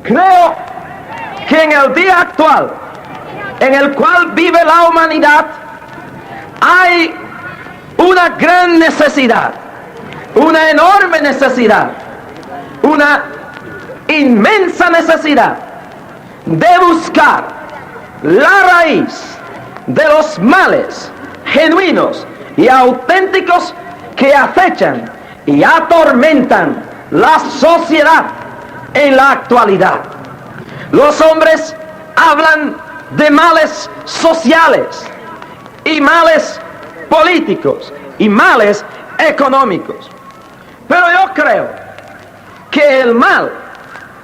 Creo que en el día actual, en el cual vive la humanidad, hay una gran necesidad, una enorme necesidad, una inmensa necesidad de buscar la raíz de los males genuinos y auténticos que acechan y atormentan la sociedad en la actualidad. Los hombres hablan de males sociales y males políticos y males económicos, pero yo creo que el mal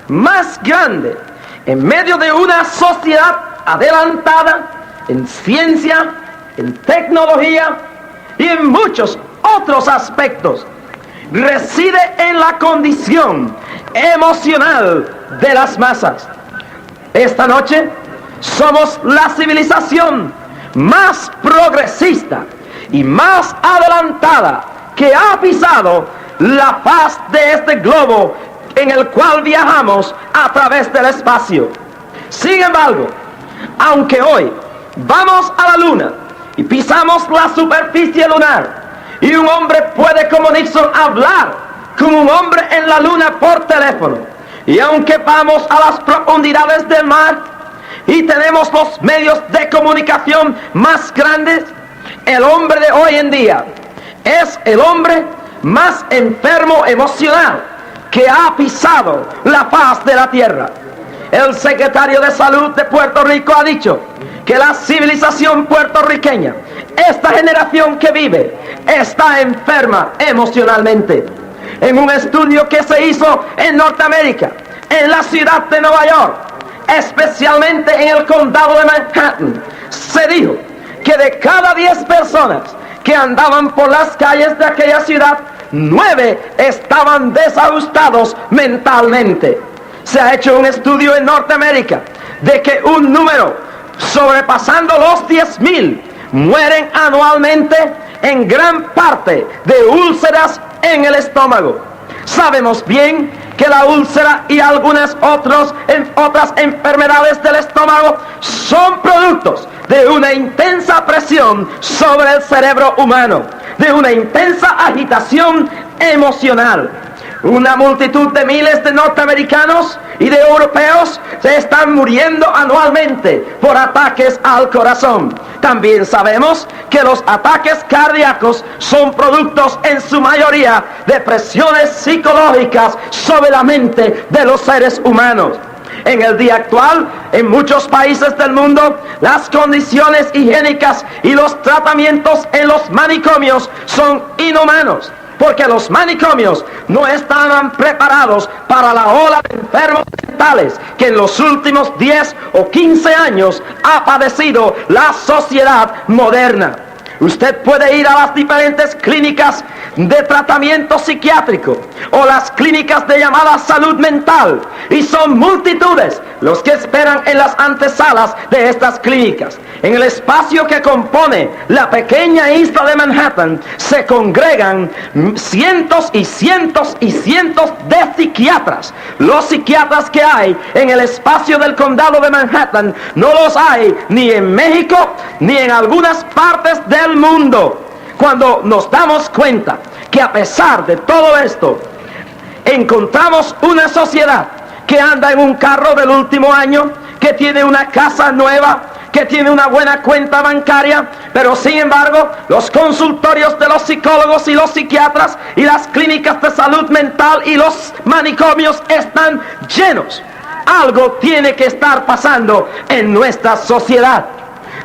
más grande en medio de una sociedad adelantada en ciencia, en tecnología y en muchos otros aspectos reside en la condición emocional de las masas. Esta noche somos la civilización más progresista y más adelantada que ha pisado la faz de este globo en el cual viajamos a través del espacio. Sin embargo, aunque hoy vamos a la luna y pisamos la superficie lunar, y un hombre puede, como Nixon, hablar con un hombre en la luna por teléfono, y aunque vamos a las profundidades del mar y tenemos los medios de comunicación más grandes, el hombre de hoy en día es el hombre más enfermo emocional que ha pisado la faz de la tierra. El secretario de Salud de Puerto Rico ha dicho que la civilización puertorriqueña, esta generación que vive, está enferma emocionalmente. En un estudio que se hizo en Norteamérica, en la ciudad de Nueva York, especialmente en el condado de Manhattan, se dijo que de cada 10 personas que andaban por las calles de aquella ciudad, 9 estaban desajustados mentalmente. Se ha hecho un estudio en Norteamérica de que un número sobrepasando los 10,000 mueren anualmente en gran parte de úlceras en el estómago. Sabemos bien que la úlcera y algunas otras enfermedades del estómago son productos de una intensa presión sobre el cerebro humano, de una intensa agitación emocional. Una multitud de miles de norteamericanos y de europeos se están muriendo anualmente por ataques al corazón. También sabemos que los ataques cardíacos son productos en su mayoría de presiones psicológicas sobre la mente de los seres humanos. En el día actual, en muchos países del mundo, las condiciones higiénicas y los tratamientos en los manicomios son inhumanos, porque los manicomios no estaban preparados para la ola de enfermos mentales que en los últimos 10 o 15 años ha padecido la sociedad moderna. Usted puede ir a las diferentes clínicas de tratamiento psiquiátrico o las clínicas de llamada salud mental, y son multitudes los que esperan en las antesalas de estas clínicas. En el espacio que compone la pequeña isla de Manhattan se congregan cientos y cientos y cientos de psiquiatras. Los psiquiatras que hay en el espacio del condado de Manhattan no los hay ni en México ni en algunas partes del mundo. Cuando nos damos cuenta que a pesar de todo esto, encontramos una sociedad que anda en un carro del último año, que tiene una casa nueva, que tiene una buena cuenta bancaria, pero sin embargo los consultorios de los psicólogos y los psiquiatras y las clínicas de salud mental y los manicomios están llenos. Algo tiene que estar pasando en nuestra sociedad.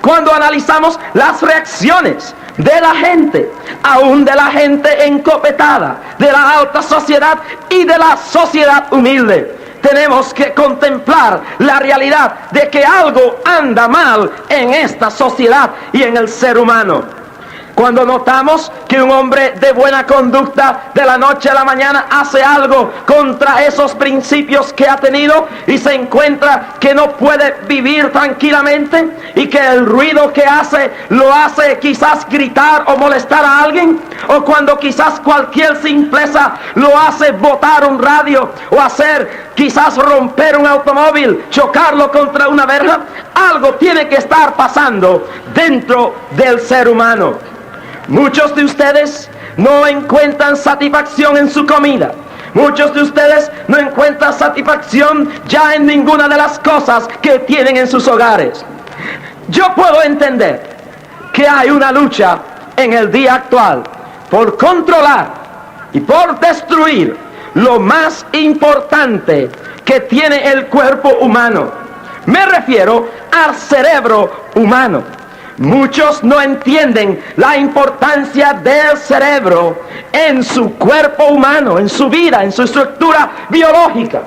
Cuando analizamos las reacciones de la gente, aún de la gente encopetada, de la alta sociedad y de la sociedad humilde, tenemos que contemplar la realidad de que algo anda mal en esta sociedad y en el ser humano. Cuando notamos que un hombre de buena conducta de la noche a la mañana hace algo contra esos principios que ha tenido y se encuentra que no puede vivir tranquilamente y que el ruido que hace lo hace quizás gritar o molestar a alguien, o cuando quizás cualquier simpleza lo hace botar un radio o hacer quizás romper un automóvil, chocarlo contra una verja, algo tiene que estar pasando dentro del ser humano. Muchos de ustedes no encuentran satisfacción en su comida. Muchos de ustedes no encuentran satisfacción ya en ninguna de las cosas que tienen en sus hogares. Yo puedo entender que hay una lucha en el día actual por controlar y por destruir lo más importante que tiene el cuerpo humano. Me refiero al cerebro humano. Muchos no entienden la importancia del cerebro en su cuerpo humano, en su vida, en su estructura biológica.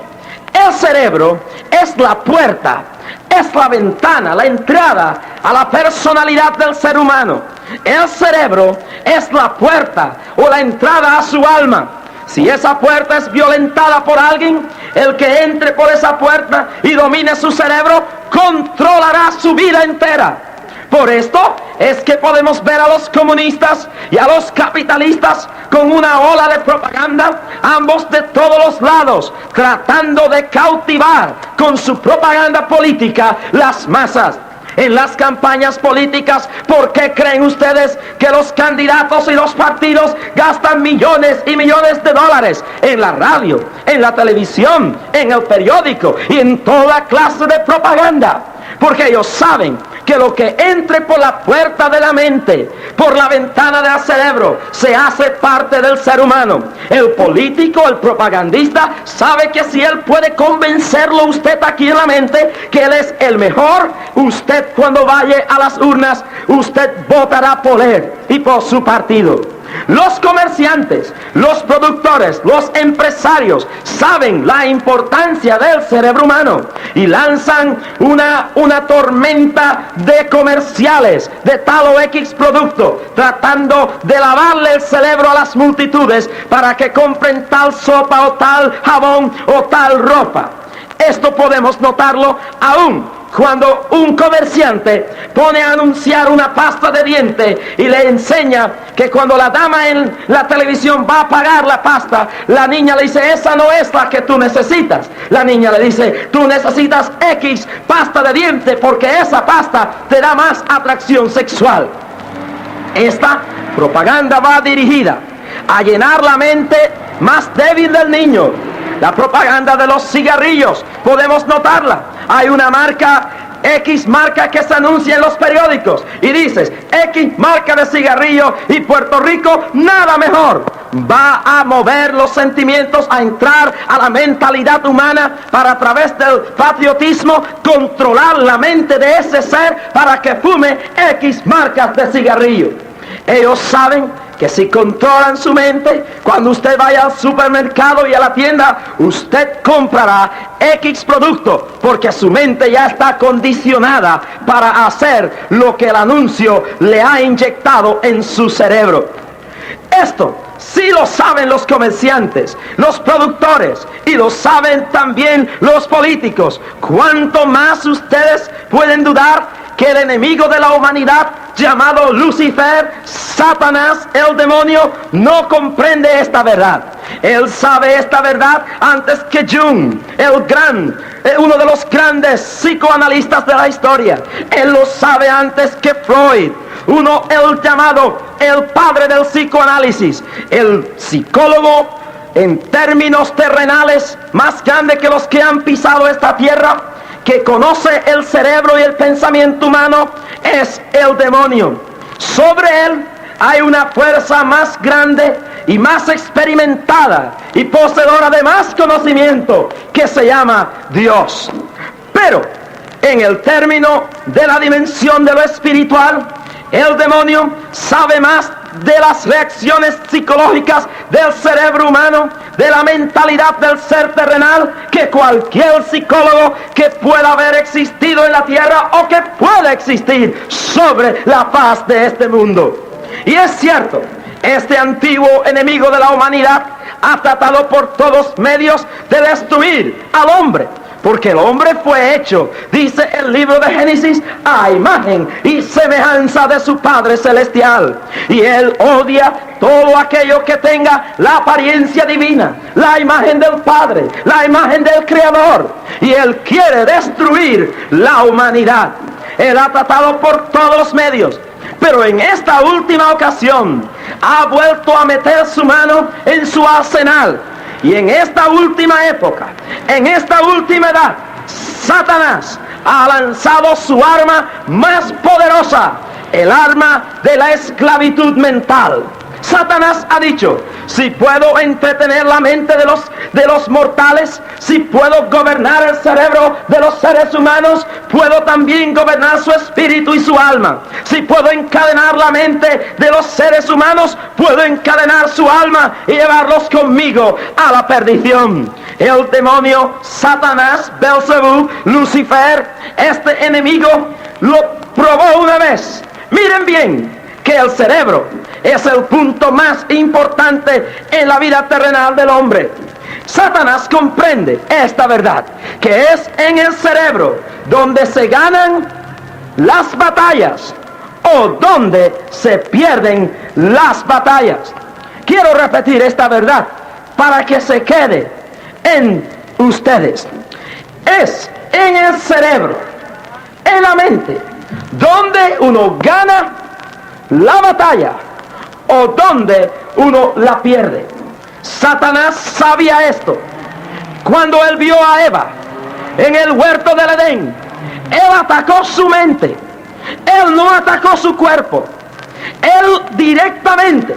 El cerebro es la puerta, es la ventana, la entrada a la personalidad del ser humano. El cerebro es la puerta o la entrada a su alma. Si esa puerta es violentada por alguien, el que entre por esa puerta y domine su cerebro, controlará su vida entera. Por esto es que podemos ver a los comunistas y a los capitalistas con una ola de propaganda, ambos de todos los lados, tratando de cautivar con su propaganda política las masas. En las campañas políticas, ¿por qué creen ustedes que los candidatos y los partidos gastan millones y millones de dólares en la radio, en la televisión, en el periódico y en toda clase de propaganda? Porque ellos saben que lo que entre por la puerta de la mente, por la ventana del cerebro, se hace parte del ser humano. El político, el propagandista, sabe que si él puede convencerlo usted aquí en la mente que él es el mejor, usted cuando vaya a las urnas, usted votará por él y por su partido. Los comerciantes, los productores, los empresarios saben la importancia del cerebro humano y lanzan una tormenta de comerciales de tal o X producto, tratando de lavarle el cerebro a las multitudes para que compren tal sopa o tal jabón o tal ropa. Esto podemos notarlo aún cuando un comerciante pone a anunciar una pasta de dientes y le enseña que cuando la dama en la televisión va a pagar la pasta, la niña le dice, esa no es la que tú necesitas. La niña le dice, tú necesitas X pasta de dientes porque esa pasta te da más atracción sexual. Esta propaganda va dirigida a llenar la mente más débil del niño. La propaganda de los cigarrillos, podemos notarla. Hay una marca, X marca que se anuncia en los periódicos y dices, X marca de cigarrillo y Puerto Rico, nada mejor. Va a mover los sentimientos, a entrar a la mentalidad humana para a través del patriotismo controlar la mente de ese ser para que fume X marcas de cigarrillo. Ellos saben que si controlan su mente, cuando usted vaya al supermercado y a la tienda, usted comprará X producto, porque su mente ya está condicionada para hacer lo que el anuncio le ha inyectado en su cerebro. Esto sí lo saben los comerciantes, los productores, y lo saben también los políticos. ¿Cuánto más ustedes pueden dudar que el enemigo de la humanidad, llamado Lucifer, Satanás, el demonio, no comprende esta verdad? Él sabe esta verdad antes que Jung, uno de los grandes psicoanalistas de la historia. Él lo sabe antes que Freud, el llamado el padre del psicoanálisis, el psicólogo en términos terrenales más grande que los que han pisado esta tierra, que conoce el cerebro y el pensamiento humano, es el demonio. Sobre él hay una fuerza más grande y más experimentada y poseedora de más conocimiento que se llama Dios. Pero en el término de la dimensión de lo espiritual, el demonio sabe más de las reacciones psicológicas del cerebro humano, de la mentalidad del ser terrenal, que cualquier psicólogo que pueda haber existido en la tierra o que pueda existir sobre la faz de este mundo. Y es cierto, este antiguo enemigo de la humanidad ha tratado por todos medios de destruir al hombre, porque el hombre fue hecho, dice el libro de Génesis, a imagen y semejanza de su Padre Celestial. Y él odia todo aquello que tenga la apariencia divina, la imagen del Padre, la imagen del Creador. Y él quiere destruir la humanidad. Él ha tratado por todos los medios, pero en esta última ocasión ha vuelto a meter su mano en su arsenal. Y en esta última época, en esta última edad, Satanás ha lanzado su arma más poderosa, el arma de la esclavitud mental. Satanás ha dicho, si puedo entretener la mente de los mortales, si puedo gobernar el cerebro de los seres humanos, puedo también gobernar su espíritu y su alma. Si puedo encadenar la mente de los seres humanos, puedo encadenar su alma y llevarlos conmigo a la perdición. El demonio, Satanás, Belzebú, Lucifer, este enemigo, lo probó una vez. Miren bien que el cerebro es el punto más importante en la vida terrenal del hombre. Satanás comprende esta verdad, que es en el cerebro donde se ganan las batallas o donde se pierden las batallas. Quiero repetir esta verdad para que se quede en ustedes. Es en el cerebro, en la mente, donde uno gana la batalla o donde uno la pierde. Satanás sabía esto. Cuando él vio a Eva en el huerto del Edén, él atacó su mente. Él no atacó su cuerpo. Él directamente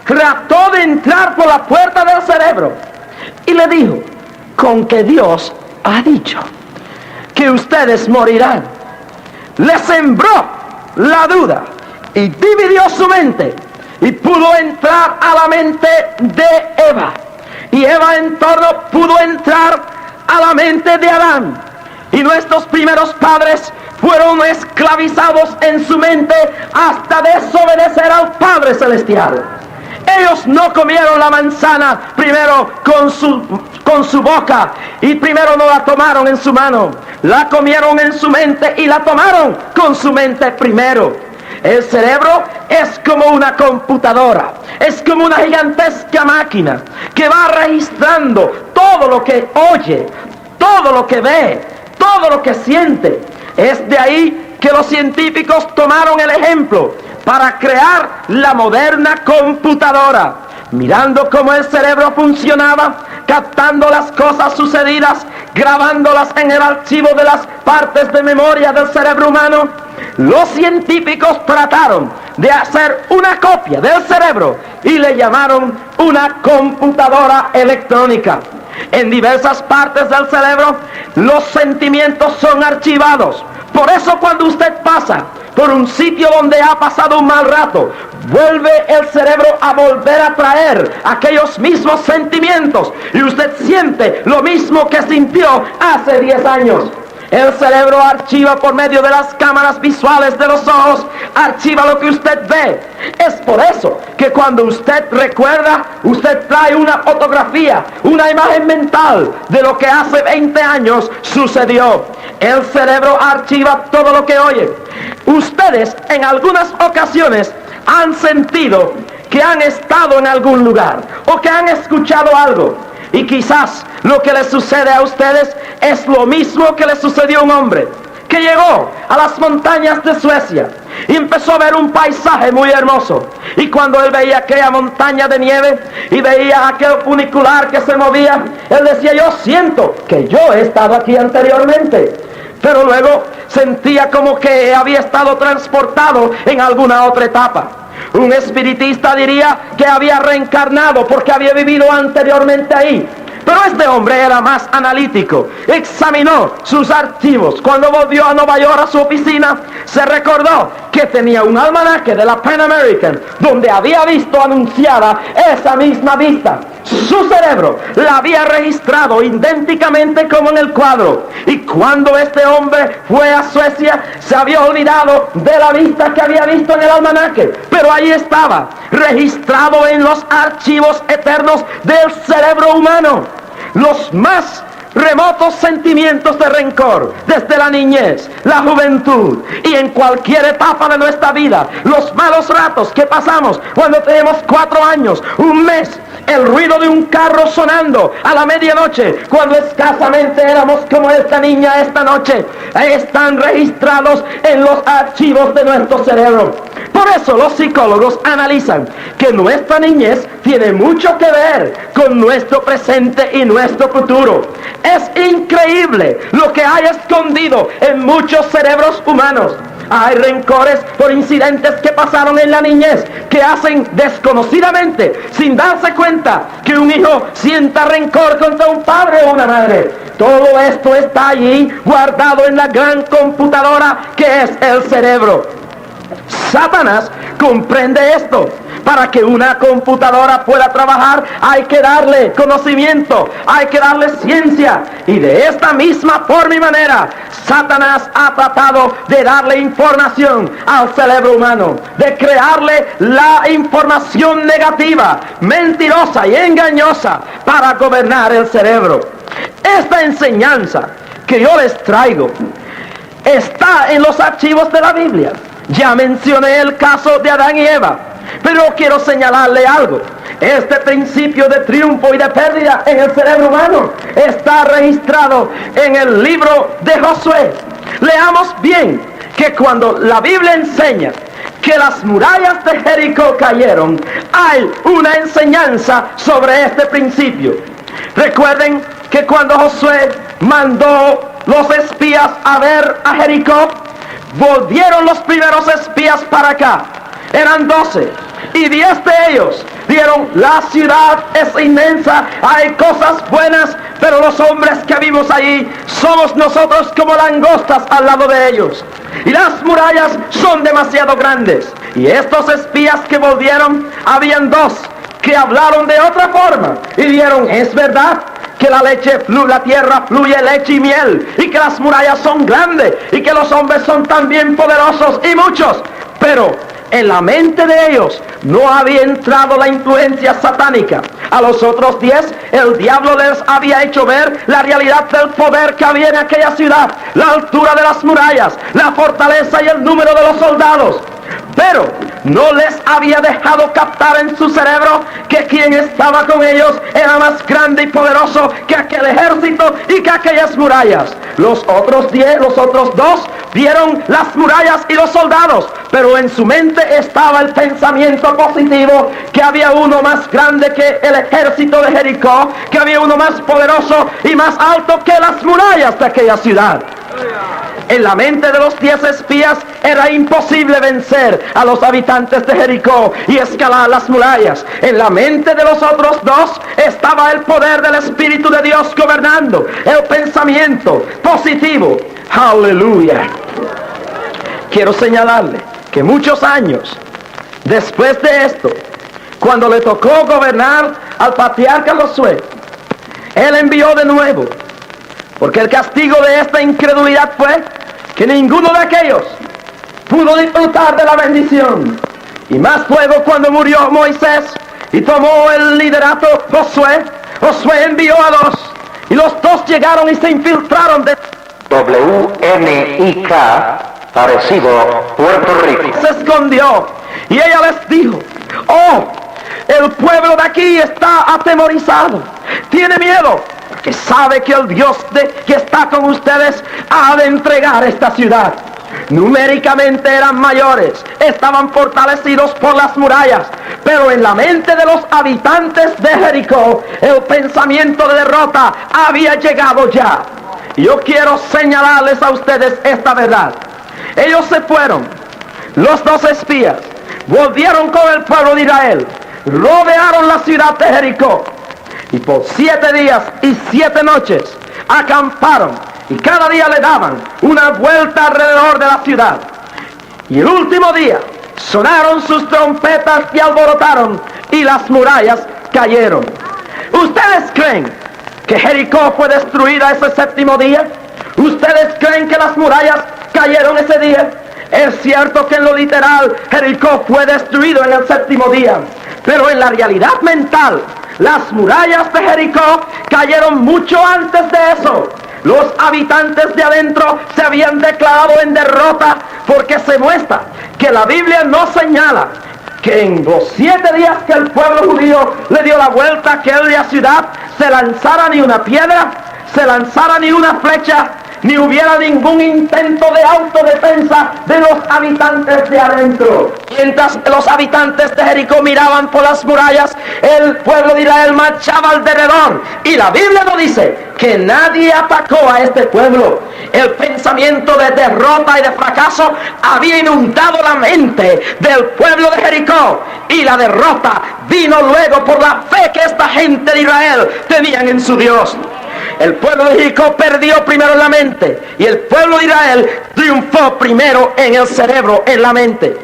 trató de entrar por la puerta del cerebro y le dijo, con que Dios ha dicho que ustedes morirán. Le sembró la duda y dividió su mente y pudo entrar a la mente de Eva. Y Eva en torno pudo entrar a la mente de Adán. Y nuestros primeros padres fueron esclavizados en su mente hasta desobedecer al Padre Celestial. Ellos no comieron la manzana primero con su boca y primero no la tomaron en su mano. La comieron en su mente y la tomaron con su mente primero. El cerebro es como una computadora, es como una gigantesca máquina que va registrando todo lo que oye, todo lo que ve, todo lo que siente. Es de ahí que los científicos tomaron el ejemplo para crear la moderna computadora, mirando cómo el cerebro funcionaba, captando las cosas sucedidas, grabándolas en el archivo de las partes de memoria del cerebro humano. Los científicos trataron de hacer una copia del cerebro y le llamaron una computadora electrónica. En diversas partes del cerebro los sentimientos son archivados. Por eso cuando usted pasa por un sitio donde ha pasado un mal rato, vuelve el cerebro a volver a traer aquellos mismos sentimientos y usted siente lo mismo que sintió hace 10 años. El cerebro archiva por medio de las cámaras visuales de los ojos, archiva lo que usted ve. Es por eso que cuando usted recuerda, usted trae una fotografía, una imagen mental de lo que hace 20 años sucedió. El cerebro archiva todo lo que oye. Ustedes en algunas ocasiones han sentido que han estado en algún lugar o que han escuchado algo. Y quizás lo que les sucede a ustedes es lo mismo que le sucedió a un hombre que llegó a las montañas de Suecia y empezó a ver un paisaje muy hermoso. Y cuando él veía aquella montaña de nieve y veía aquel funicular que se movía, él decía, yo siento que yo he estado aquí anteriormente. Pero luego sentía como que había estado transportado en alguna otra etapa. Un espiritista diría que había reencarnado porque había vivido anteriormente ahí. Pero este hombre era más analítico. Examinó sus archivos. Cuando volvió a Nueva York a su oficina, se recordó que tenía un almanaque de la Pan American donde había visto anunciada esa misma vista. su cerebro la había registrado idénticamente como en el cuadro. Y cuando este hombre fue a Suecia, se había olvidado de la vista que había visto en el almanaque. Pero ahí estaba, registrado en los archivos eternos del cerebro humano, los más remotos sentimientos de rencor desde la niñez, la juventud y en cualquier etapa de nuestra vida, los malos ratos que pasamos cuando tenemos 4 años, un mes, el ruido de un carro sonando a la medianoche, cuando escasamente éramos como esta niña esta noche, están registrados en los archivos de nuestro cerebro. Por eso los psicólogos analizan que nuestra niñez tiene mucho que ver con nuestro presente y nuestro futuro. Es increíble lo que hay escondido en muchos cerebros humanos. Hay rencores por incidentes que pasaron en la niñez que hacen desconocidamente, sin darse cuenta, que un hijo sienta rencor contra un padre o una madre. Todo esto está allí guardado en la gran computadora que es el cerebro. Satanás comprende esto. Para que una computadora pueda trabajar hay que darle conocimiento, hay que darle ciencia. Y de esta misma forma y manera, Satanás ha tratado de darle información al cerebro humano, de crearle la información negativa, mentirosa y engañosa para gobernar el cerebro. Esta enseñanza que yo les traigo está en los archivos de la Biblia. Ya mencioné el caso de Adán y Eva, pero quiero señalarle algo. Este principio de triunfo y de pérdida en el cerebro humano está registrado en el libro de Josué. Leamos bien que cuando la Biblia enseña que las murallas de Jericó cayeron, hay una enseñanza sobre este principio. Recuerden que cuando Josué mandó los espías a ver a Jericó, volvieron los primeros espías para acá. Eran 12 y 10 de ellos dieron: la ciudad es inmensa, hay cosas buenas, pero los hombres que vivimos allí somos nosotros como langostas al lado de ellos, y las murallas son demasiado grandes. Y estos espías que volvieron, habían 2 que hablaron de otra forma y dijeron: es verdad que la tierra fluye leche y miel, y que las murallas son grandes, y que los hombres son también poderosos y muchos. Pero en la mente de ellos no había entrado la influencia satánica. A los otros 10, el diablo les había hecho ver la realidad del poder que había en aquella ciudad, la altura de las murallas, la fortaleza y el número de los soldados. Pero no les había dejado captar en su cerebro que quien estaba con ellos era más grande y poderoso que aquel ejército y que aquellas murallas. Los otros 2 vieron las murallas y los soldados, pero en su mente estaba el pensamiento positivo que había uno más grande que el ejército de Jericó, que había uno más poderoso y más alto que las murallas de aquella ciudad. En la mente de los 10 espías era imposible vencer a los habitantes de Jericó y escalar las murallas. En la mente de los otros 2 estaba el poder del Espíritu de Dios gobernando, el pensamiento positivo. ¡Aleluya! Quiero señalarle que muchos años después de esto, cuando le tocó gobernar al patriarca Josué, él envió de nuevo, porque el castigo de esta incredulidad fue que ninguno de aquellos pudo disfrutar de la bendición. Y más luego, cuando murió Moisés y tomó el liderato Josué envió a 2, y los 2 llegaron y se infiltraron de WNIK, Arecibo, Puerto Rico. Se escondió y ella les dijo: oh, el pueblo de aquí está atemorizado, tiene miedo, porque sabe que el Dios que está con ustedes ha de entregar esta ciudad. Numéricamente eran mayores, estaban fortalecidos por las murallas, pero en la mente de los habitantes de Jericó el pensamiento de derrota había llegado ya. Y yo quiero señalarles a ustedes esta verdad. Ellos se fueron, los 2 espías, volvieron con el pueblo de Israel, rodearon la ciudad de Jericó, y por 7 días y 7 noches acamparon, y cada día le daban una vuelta alrededor de la ciudad. Y el último día sonaron sus trompetas y alborotaron, y las murallas cayeron. ¿Ustedes creen que Jericó fue destruida ese séptimo día? ¿Ustedes creen que las murallas cayeron ese día? Es cierto que en lo literal Jericó fue destruido en el séptimo día, pero en la realidad mental las murallas de Jericó cayeron mucho antes de eso. Los habitantes de adentro se habían declarado en derrota, porque se muestra que la Biblia no señala que en los 7 días que el pueblo judío le dio la vuelta a aquella ciudad, se lanzara ni una piedra, se lanzara ni una flecha, ni hubiera ningún intento de autodefensa de los habitantes de adentro. Mientras los habitantes de Jericó miraban por las murallas, el pueblo de Israel marchaba alrededor. Y la Biblia no dice que nadie atacó a este pueblo. El pensamiento de derrota y de fracaso había inundado la mente del pueblo de Jericó. Y la derrota vino luego por la fe que esta gente de Israel tenían en su Dios. El pueblo de Jericó perdió primero en la mente, y el pueblo de Israel triunfó primero en el cerebro, en la mente.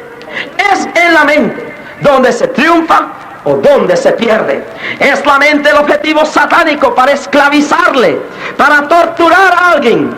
Es en la mente donde se triunfa o donde se pierde. Es la mente el objetivo satánico para esclavizarle, para torturar a alguien.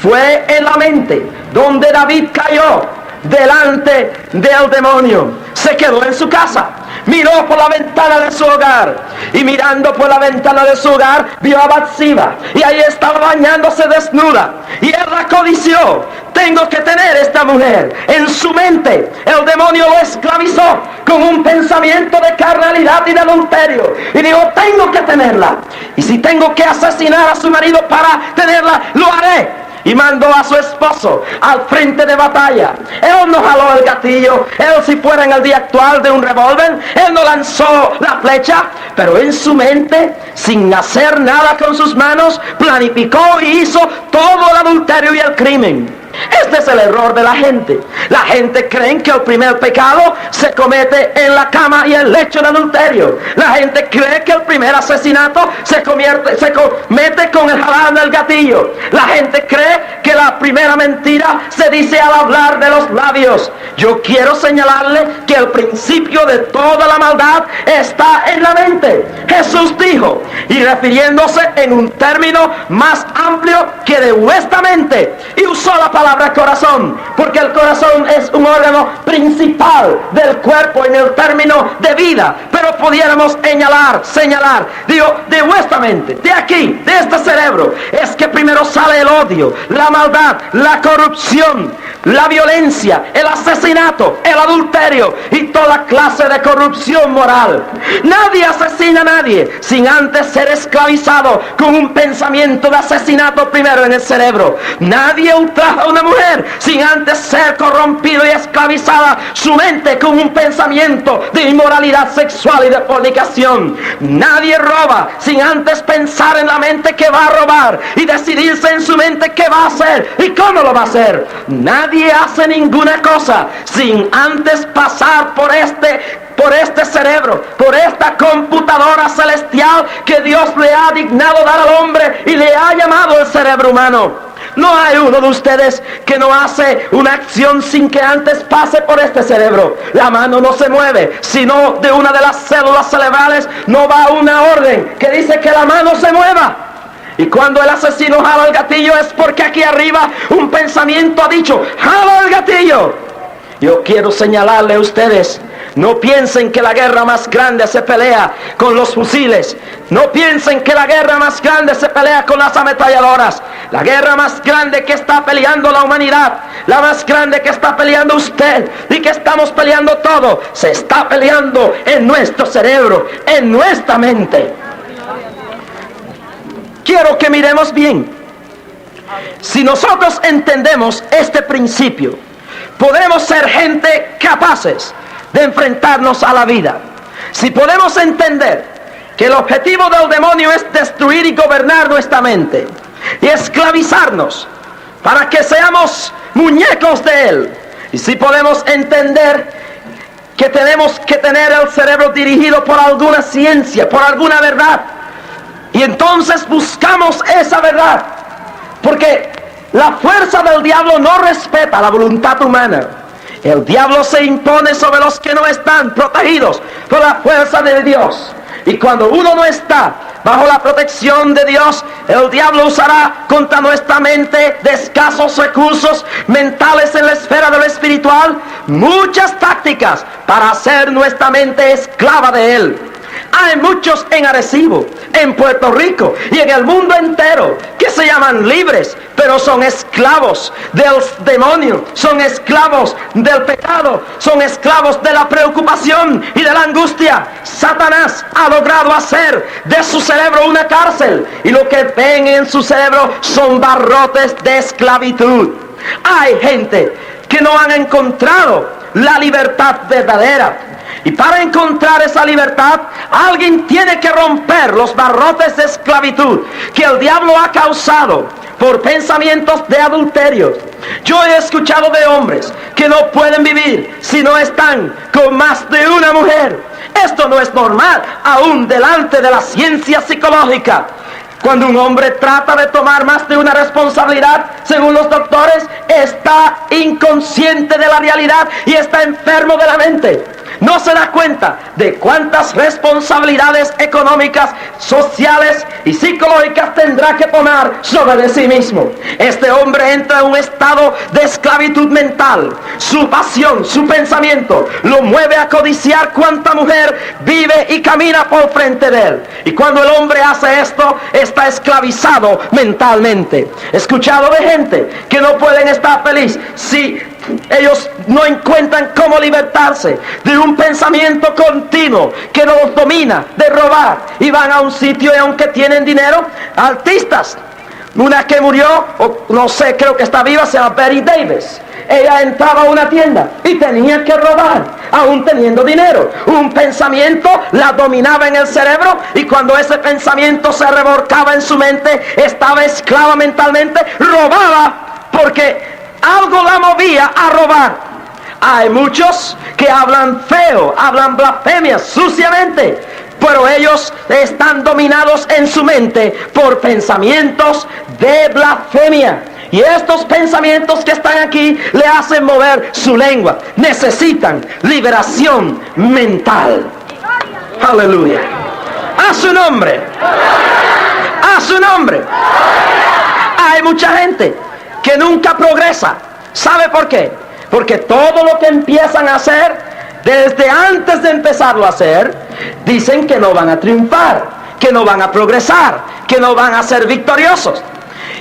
Fue en la mente donde David cayó delante del demonio. Se quedó en su casa, miró por la ventana de su hogar, y mirando por la ventana de su hogar vio a Batseba, y ahí estaba bañándose desnuda, y él la codició. Tengo que tener esta mujer. En su mente el demonio lo esclavizó con un pensamiento de carnalidad y de adulterio, y dijo: tengo que tenerla, y si tengo que asesinar a su marido para tenerla, lo haré. Y mandó a su esposo al frente de batalla. Él no jaló el gatillo. Él, si fuera en el día actual de un revólver, él no lanzó la flecha, pero en su mente, sin hacer nada con sus manos, planificó y hizo todo el adulterio y el crimen. Este es el error de la gente. La gente cree que el primer pecado se comete en la cama y el lecho de adulterio. La gente cree que el primer asesinato se comete con el jalar del gatillo. La gente cree que la primera mentira se dice al hablar de los labios. Yo quiero señalarle que el principio de toda la maldad está en la mente. Jesús dijo, y refiriéndose en un término más amplio que de vuestra mente, y usó la palabra corazón, porque el corazón es un órgano principal del cuerpo en el término de vida, pero pudiéramos señalar, digo, de vuestra mente, de aquí, de este cerebro, es que primero sale el odio, la maldad, la corrupción, la violencia, el asesinato, el adulterio y toda clase de corrupción moral. Nadie asesina a nadie sin antes ser esclavizado con un pensamiento de asesinato primero en el cerebro. Nadie ultraja a una mujer sin antes ser corrompido y esclavizada su mente con un pensamiento de inmoralidad sexual y de fornicación. Nadie roba sin antes pensar en la mente que va a robar y decidirse en su mente qué va a hacer y cómo lo va a hacer. Nadie hace ninguna cosa sin antes pasar por este cerebro, por esta computadora celestial que Dios le ha dignado dar al hombre y le ha llamado el cerebro humano. No hay uno de ustedes que no hace una acción sin que antes pase por este cerebro. La mano no se mueve, sino de una de las células cerebrales no va una orden que dice que la mano se mueva. Y cuando el asesino jala el gatillo es porque aquí arriba un pensamiento ha dicho: jala el gatillo. Yo quiero señalarle a ustedes: no piensen que la guerra más grande se pelea con los fusiles. No piensen que la guerra más grande se pelea con las ametralladoras. La guerra más grande que está peleando la humanidad, la más grande que está peleando usted y que estamos peleando todo, se está peleando en nuestro cerebro, en nuestra mente. Quiero que miremos bien. Si nosotros entendemos este principio, podremos ser gente capaces de enfrentarnos a la vida. Si podemos entender que el objetivo del demonio es destruir y gobernar nuestra mente y esclavizarnos para que seamos muñecos de él, y si podemos entender que tenemos que tener el cerebro dirigido por alguna ciencia, por alguna verdad, y entonces buscamos esa verdad, porque la fuerza del diablo no respeta la voluntad humana. El diablo se impone sobre los que no están protegidos por la fuerza de Dios. Y cuando uno no está bajo la protección de Dios, el diablo usará contra nuestra mente de escasos recursos mentales en la esfera de lo espiritual muchas tácticas para hacer nuestra mente esclava de él. Hay muchos en Arecibo, en Puerto Rico y en el mundo entero que se llaman libres, pero son esclavos del demonio, son esclavos del pecado, son esclavos de la preocupación y de la angustia. Satanás ha logrado hacer de su cerebro una cárcel y lo que ven en su cerebro son barrotes de esclavitud. Hay gente que no han encontrado la libertad verdadera. Y para encontrar esa libertad, alguien tiene que romper los barrotes de esclavitud que el diablo ha causado por pensamientos de adulterio. Yo he escuchado de hombres que no pueden vivir si no están con más de una mujer. Esto no es normal, aún delante de la ciencia psicológica. Cuando un hombre trata de tomar más de una responsabilidad, según los doctores, está inconsciente de la realidad y está enfermo de la mente. No se da cuenta de cuántas responsabilidades económicas, sociales y psicológicas tendrá que tomar sobre de sí mismo. Este hombre entra en un estado de esclavitud mental. Su pasión, su pensamiento lo mueve a codiciar cuánta mujer vive y camina por frente de él. Y cuando el hombre hace esto, está esclavizado mentalmente. He escuchado de gente que no pueden estar feliz si ellos no encuentran cómo libertarse de un pensamiento continuo que los domina, de robar, y van a un sitio y aunque tienen dinero, artistas. Una que murió, o no sé, creo que está viva, se llama Betty Davis. Ella entraba a una tienda y tenía que robar, aún teniendo dinero. Un pensamiento la dominaba en el cerebro y cuando ese pensamiento se revolcaba en su mente, estaba esclava mentalmente, robaba porque algo la movía a robar. Hay muchos que hablan feo, hablan blasfemias suciamente, pero ellos están dominados en su mente por pensamientos de blasfemia. Y estos pensamientos que están aquí le hacen mover su lengua. Necesitan liberación mental. Aleluya. A su nombre. A su nombre. Hay mucha gente que nunca progresa. ¿Sabe por qué? Porque todo lo que empiezan a hacer, desde antes de empezarlo a hacer, dicen que no van a triunfar, que no van a progresar, que no van a ser victoriosos.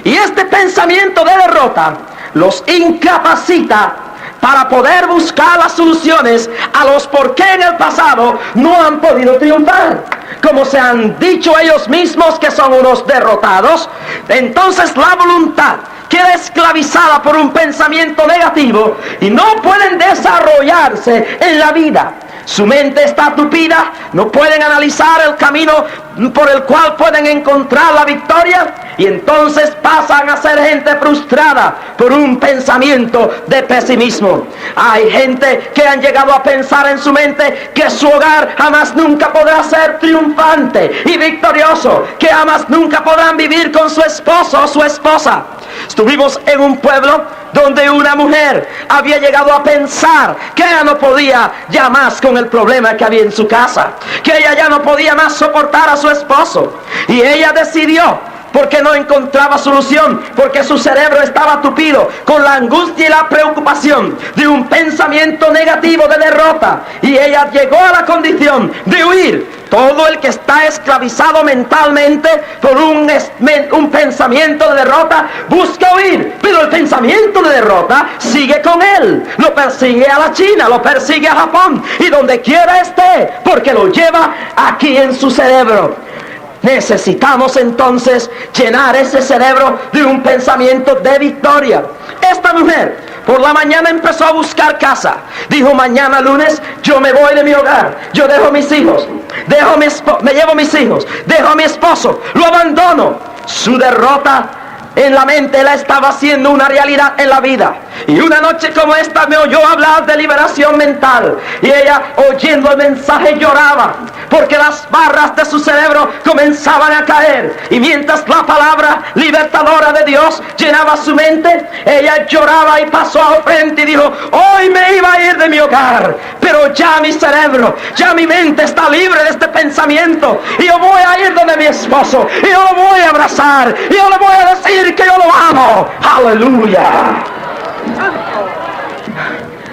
Y este pensamiento de derrota los incapacita para poder buscar las soluciones a los por qué en el pasado no han podido triunfar. Como se han dicho ellos mismos que son unos derrotados, entonces la voluntad queda esclavizada por un pensamiento negativo y no pueden desarrollarse en la vida. Su mente está tupida, no pueden analizar el camino por el cual pueden encontrar la victoria y entonces pasan a ser gente frustrada por un pensamiento de pesimismo. Hay gente que han llegado a pensar en su mente que su hogar jamás nunca podrá ser triunfante y victorioso, que jamás nunca podrán vivir con su esposo o su esposa. Estuvimos en un pueblo donde una mujer había llegado a pensar que ella no podía ya más con el problema que había en su casa, que ella ya no podía más soportar a su esposo, y ella decidió, porque no encontraba solución, porque su cerebro estaba tupido con la angustia y la preocupación de un pensamiento negativo de derrota, y ella llegó a la condición de huir. Todo el que está esclavizado mentalmente por un pensamiento de derrota busca huir, pero el pensamiento de derrota sigue con él, lo persigue a la China, lo persigue a Japón y donde quiera esté, porque lo lleva aquí en su cerebro. Necesitamos entonces llenar ese cerebro de un pensamiento de victoria. Esta mujer por la mañana empezó a buscar casa. Dijo: mañana lunes yo me voy de mi hogar, yo dejo mis hijos, me llevo mis hijos, dejo a mi esposo, lo abandono. Su derrota en la mente la estaba haciendo una realidad en la vida. Y una noche como esta me oyó hablar de liberación mental. Y ella, oyendo el mensaje, lloraba. porque las barras de su cerebro comenzaban a caer. Y mientras la palabra libertadora de Dios llenaba su mente, ella lloraba y pasó al frente y dijo: hoy me iba a ir de mi hogar, pero ya mi cerebro, ya mi mente está libre de este pensamiento, y yo voy a ir donde mi esposo, y yo lo voy a abrazar, y yo le voy a decir que yo lo amo. Aleluya.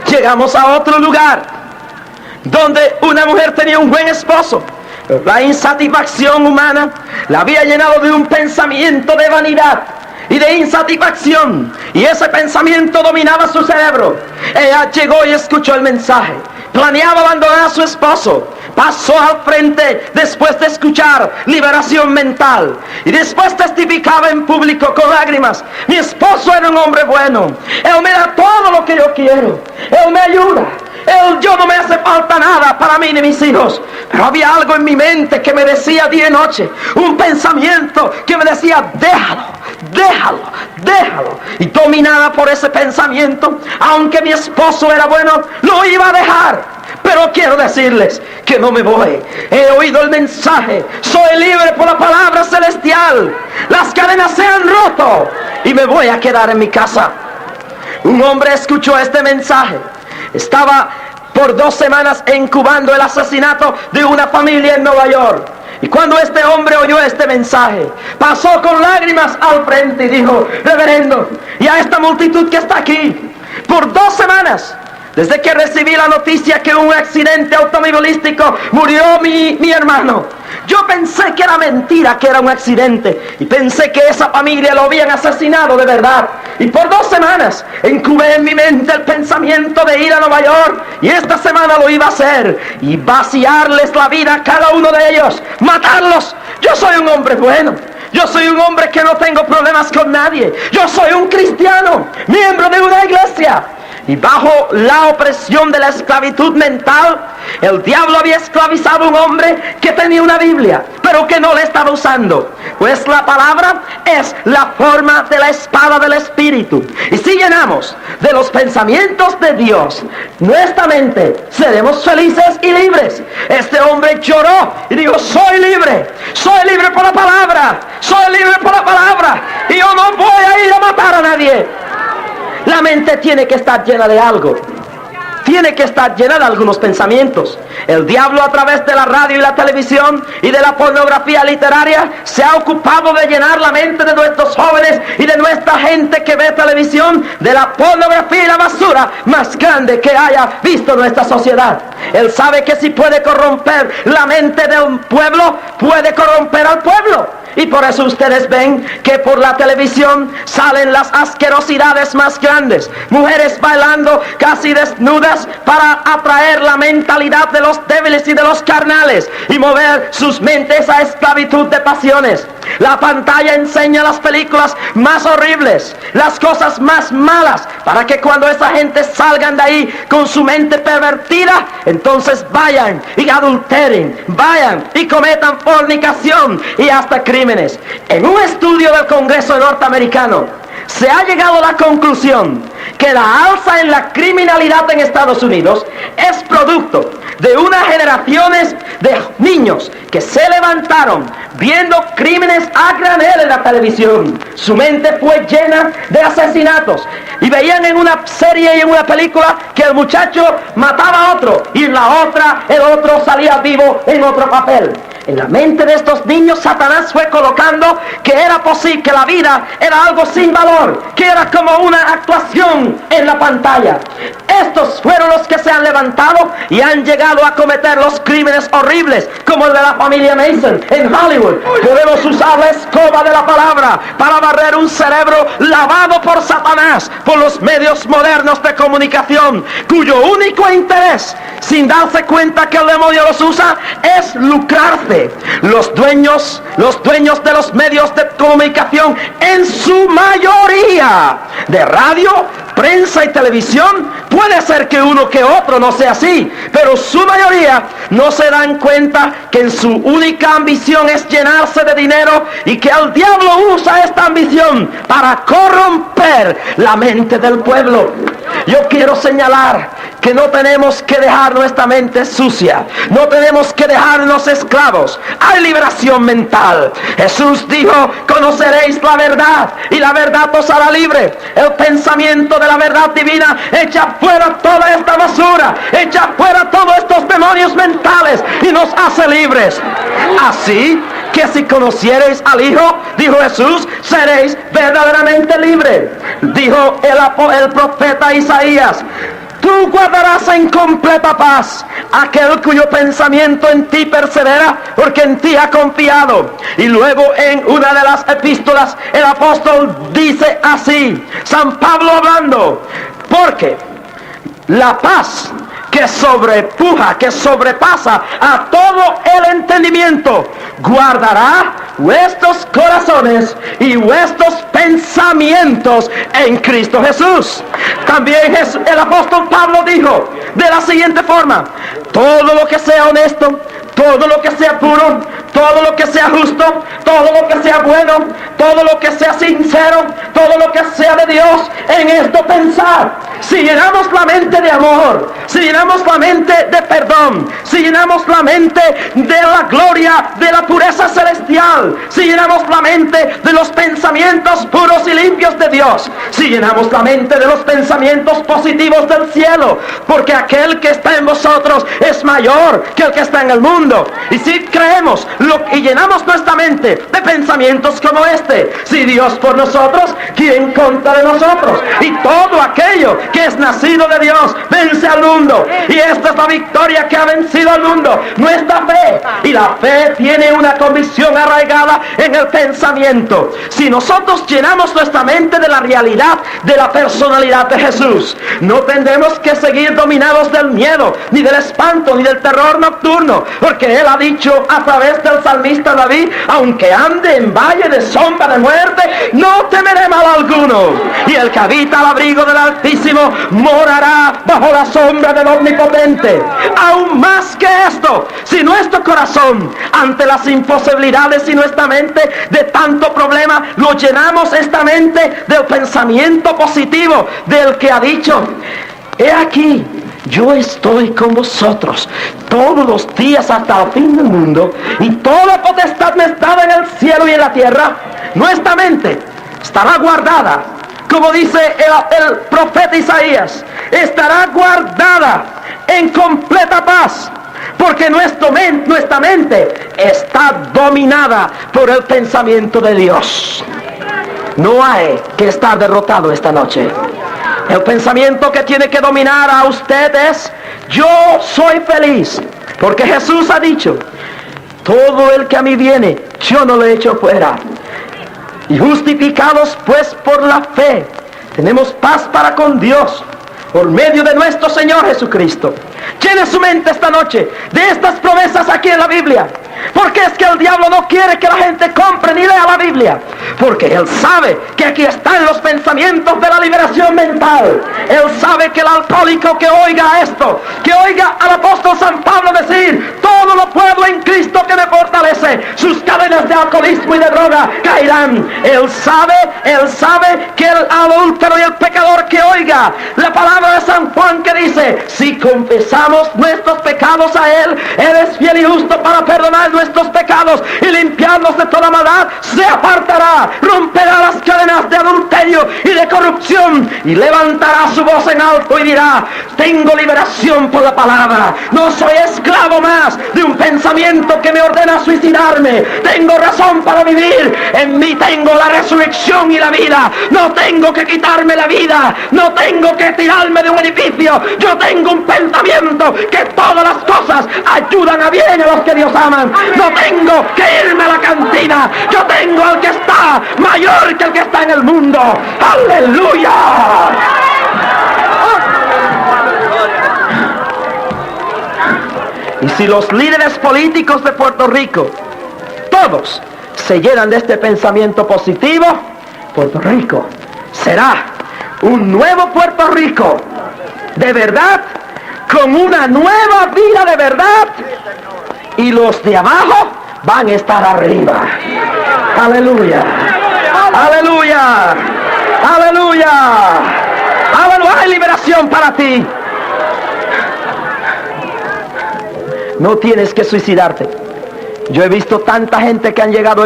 Llegamos a otro lugar donde una mujer tenía un buen esposo. La insatisfacción humana la había llenado de un pensamiento de vanidad y de insatisfacción, y ese pensamiento dominaba su cerebro. Ella llegó y escuchó el mensaje. Planeaba abandonar a su esposo. Pasó al frente después de escuchar liberación mental, y después testificaba en público con lágrimas: mi esposo era un hombre bueno, él me da todo lo que yo quiero, él me ayuda, yo no me hace falta nada para mí ni mis hijos. Pero había algo en mi mente que me decía día y noche, un pensamiento que me decía: déjalo, déjalo, déjalo. Y dominada por ese pensamiento, aunque mi esposo era bueno, lo iba a dejar. Pero quiero decirles que no me voy. He oído el mensaje, soy libre por la palabra celestial, las cadenas se han roto y me voy a quedar en mi casa. Un hombre escuchó este mensaje. Estaba por 2 semanas incubando el asesinato de una familia en Nueva York. Y cuando este hombre oyó este mensaje, pasó con lágrimas al frente y dijo: reverendo, y a esta multitud que está aquí, por 2 semanas, desde que recibí la noticia que en un accidente automovilístico murió mi hermano, yo pensé que era mentira, que era un accidente, y pensé que esa familia lo habían asesinado de verdad. Y por 2 semanas incubé en mi mente el pensamiento de ir a Nueva York, y esta semana lo iba a hacer, y vaciarles la vida a cada uno de ellos, matarlos. Yo soy un hombre bueno, yo soy un hombre que no tengo problemas con nadie, yo soy un cristiano, miembro de una iglesia. Y bajo la opresión de la esclavitud mental, el diablo había esclavizado a un hombre que tenía una Biblia, pero que no la estaba usando. Pues la palabra es la forma de la espada del Espíritu. Y si llenamos de los pensamientos de Dios nuestra mente, seremos felices y libres. Este hombre lloró y dijo: soy libre por la palabra, soy libre por la palabra, y yo no voy a ir a matar a nadie. La mente tiene que estar llena de algo. Tiene que estar llena de algunos pensamientos. El diablo, a través de la radio y la televisión y de la pornografía literaria, se ha ocupado de llenar la mente de nuestros jóvenes y de nuestra gente que ve televisión de la pornografía y la basura más grande que haya visto nuestra sociedad. Él sabe que si puede corromper la mente de un pueblo, puede corromper al pueblo. Y por eso ustedes ven que por la televisión salen las asquerosidades más grandes. Mujeres bailando casi desnudas para atraer la mentalidad de los débiles y de los carnales y mover sus mentes a esclavitud de pasiones. La pantalla enseña las películas más horribles, las cosas más malas, para que cuando esa gente salgan de ahí con su mente pervertida, entonces vayan y adulteren, vayan y cometan fornicación y hasta crímenes. En un estudio del Congreso norteamericano se ha llegado a la conclusión que la alza en la criminalidad en Estados Unidos es producto de unas generaciones de niños que se levantaron viendo crímenes a granel en la televisión. Su mente fue llena de asesinatos y veían en una serie y en una película que el muchacho mataba a otro y en la otra el otro salía vivo en otro papel. En la mente de estos niños Satanás fue colocando que era posible, que la vida era algo sin valor, que era como una actuación en la pantalla. Estos fueron los que se han levantado y han llegado a cometer los crímenes horribles, como el de la familia Mason en Hollywood. Podemos usar la escoba de la palabra para barrer un cerebro lavado por Satanás, por los medios modernos de comunicación, cuyo único interés, sin darse cuenta que el demonio los usa, es lucrarse. Los dueños de los medios de comunicación, en su mayoría, de radio, prensa y televisión, puede ser que uno que otro no sea así, pero su mayoría no se dan cuenta que en su única ambición es llenarse de dinero y que el diablo usa esta ambición para corromper la mente del pueblo. Yo quiero señalar que no tenemos que dejar nuestra mente sucia, no tenemos que dejarnos esclavos. Hay liberación mental. Jesús dijo: conoceréis la verdad y la verdad os hará libre. El pensamiento de la verdad divina echa fuera toda esta basura, echa fuera todos estos demonios mentales y nos hace libres. Así que si conociereis al Hijo, dijo Jesús, seréis verdaderamente libres. Dijo el profeta Isaías: tú guardarás en completa paz aquel cuyo pensamiento en ti persevera, porque en ti ha confiado. Y luego en una de las epístolas el apóstol dice así, San Pablo hablando: porque la paz que sobrepuja, que sobrepasa a todo el entendimiento, guardará vuestros corazones y vuestros pensamientos en Cristo Jesús. También el apóstol Pablo dijo de la siguiente forma: todo lo que sea honesto, todo lo que sea puro, todo lo que sea justo, todo lo que sea bueno, todo lo que sea sincero, todo lo que sea de Dios, en esto pensar. Si llenamos la mente de amor, si llenamos la mente de perdón, si llenamos la mente de la gloria, de la pureza celestial, si llenamos la mente de los pensamientos puros y limpios de Dios, si llenamos la mente de los pensamientos positivos del cielo, porque aquel que está en vosotros es mayor que el que está en el mundo. Y si creemos y llenamos nuestra mente de pensamientos como este: si Dios por nosotros, ¿quién contra de nosotros? Y todo aquello que es nacido de Dios vence al mundo, y esta es la victoria que ha vencido al mundo, nuestra fe. Y la fe tiene una convicción arraigada en el pensamiento. Si nosotros llenamos nuestra mente de la realidad de la personalidad de Jesús, no tendremos que seguir dominados del miedo, ni del espanto, ni del terror nocturno, porque Él ha dicho a través del salmista David: aunque ande en valle de sombra de muerte, no temeré mal alguno. Y el que habita al abrigo del Altísimo morará bajo la sombra del Omnipotente. Aún más que esto, si nuestro corazón, ante las imposibilidades y nuestra mente de tanto problema, lo llenamos esta mente del pensamiento positivo del que ha dicho: he aquí, yo estoy con vosotros todos los días hasta el fin del mundo, y toda potestad me está en el cielo y en la tierra. Nuestra mente estará guardada, como dice el profeta Isaías, estará guardada en completa paz, porque nuestra mente está dominada por el pensamiento de Dios. No hay que estar derrotado esta noche. El pensamiento que tiene que dominar a usted es: yo soy feliz, porque Jesús ha dicho: todo el que a mí viene, yo no lo echo fuera. Y justificados pues por la fe, tenemos paz para con Dios por medio de nuestro Señor Jesucristo. Llene su mente esta noche de estas promesas aquí en la Biblia, porque es que el diablo no quiere que la gente compre ni lea la Biblia, porque él sabe que aquí están los pensamientos de la liberación mental. Él sabe que el alcohólico que oiga esto, que oiga al apóstol San Pablo decir: todo lo puedo en Cristo que me fortalece, sus cadenas de alcoholismo y de droga caerán. Él sabe que el adúltero y el pecador que oiga la palabra de San Juan, que dice: si confesamos nuestros pecados a Él, Él es fiel y justo para perdonar nuestros pecados y limpiarnos de toda maldad, se apartará, romperá las cadenas de adulterio y de corrupción, y levantará su voz en alto y dirá: tengo liberación por la palabra, no soy esclavo más de un pensamiento que me ordena suicidarme, tengo razón para vivir, en mí tengo la resurrección y la vida, no tengo que quitarme la vida, no tengo que tirarme de un edificio, yo tengo un pensamiento que todas las cosas ayudan a bien a los que Dios aman, no tengo que irme a la cantina, yo tengo al que está mayor que el que está en el mundo. ¡Aleluya! Y si los líderes políticos de Puerto Rico, todos, se llenan de este pensamiento positivo, Puerto Rico será un nuevo Puerto Rico de verdad, con una nueva vida de verdad, y los de abajo van a estar arriba. Aleluya, aleluya, aleluya, aleluya. Hay liberación para ti. No tienes que suicidarte. Yo he visto tanta gente que han llegado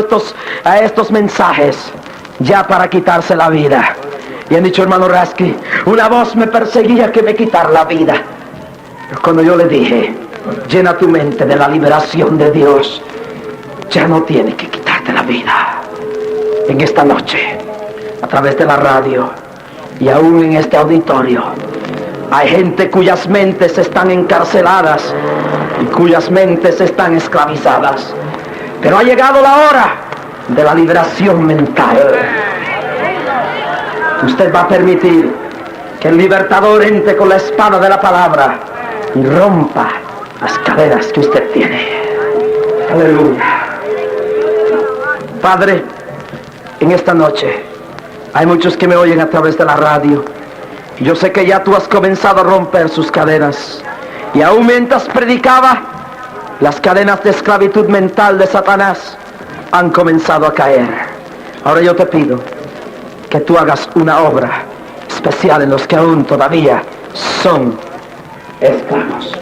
a estos mensajes ya para quitarse la vida. Y han dicho, hermano Rasky, una voz me perseguía que me quitara la vida. Pero cuando yo le dije, llena tu mente de la liberación de Dios, ya no tienes que quitarte la vida. En esta noche, a través de la radio y aún en este auditorio, hay gente cuyas mentes están encarceladas y cuyas mentes están esclavizadas. Pero ha llegado la hora de la liberación mental. Usted va a permitir que el libertador entre con la espada de la palabra y rompa las cadenas que usted tiene. Aleluya. Padre, en esta noche hay muchos que me oyen a través de la radio. Yo sé que ya tú has comenzado a romper sus cadenas. Y aún mientras predicaba, las cadenas de esclavitud mental de Satanás han comenzado a caer. Ahora yo te pido que tú hagas una obra especial en los que aún todavía son esclavos.